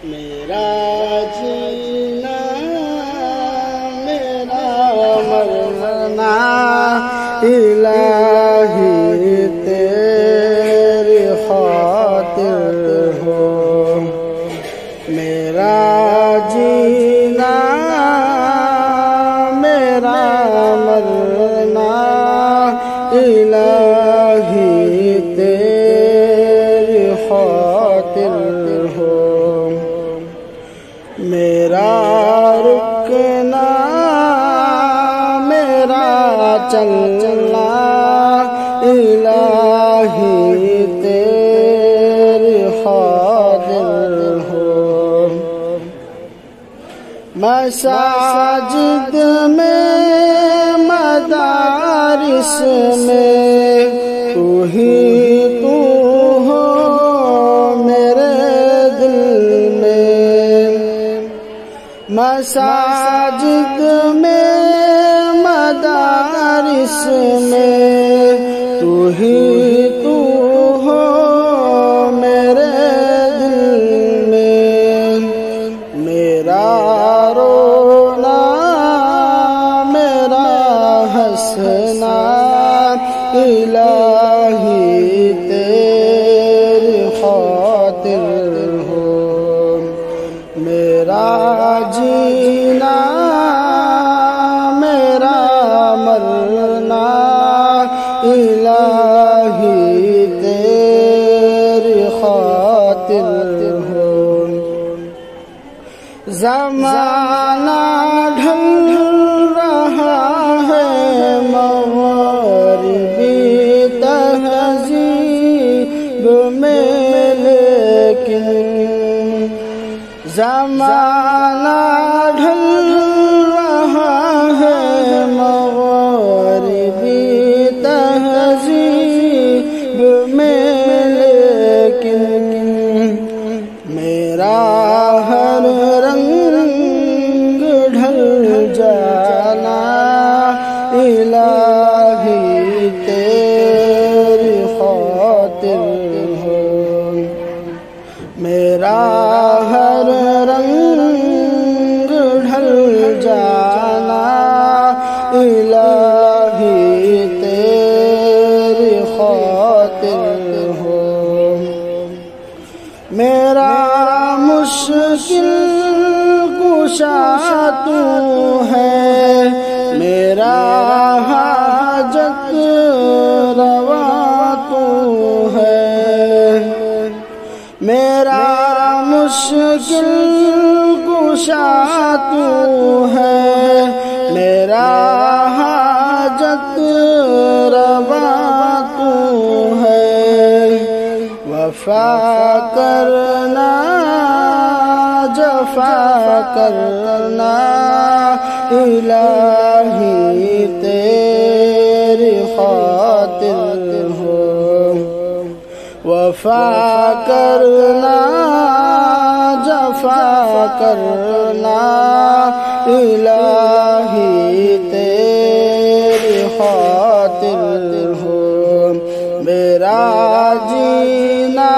میرا جینا میرا مرنا الہی تیری خاطر ہو، میرا جینا میرا مرنا الہی تیری خاطر ہو، میرا رکنا میرا چلنا الہی تیری خاطر ہو، مساجد میں مدارس میں تو ہی تو ہو میرے دل میں، مساجد میں مدارس میں تو ہی تو ہو میرے دل میں، میرا رونا میرا ہنسنا الہی تیری خاطر ہو، میرا جینا میرا مرنا الہی تیری خاطر ہو، زمانہ ڈھل رہا ہے مغربی تہذیب میں، لیکن زمانہ ڈھل رہا ہے مغربی تہذیب میں، لیکن میرا ہر رنگ ڈھل جانا الہی تیری خاطر ہو، میرا ہر رنگ ڈھل جانا الہی تیری خاطر ہو، میرا مشکل کشا تو ہے، میرا حاجت روا تو ہے، میرا مشکل کشا تو ہے، میرا حاجت روا تو ہے، وفا کرنا جفا کرنا الہی تیری خاطر ہو، وفا کرنا جفا کرنا الہی تیری خاطر ہو، میرا جینا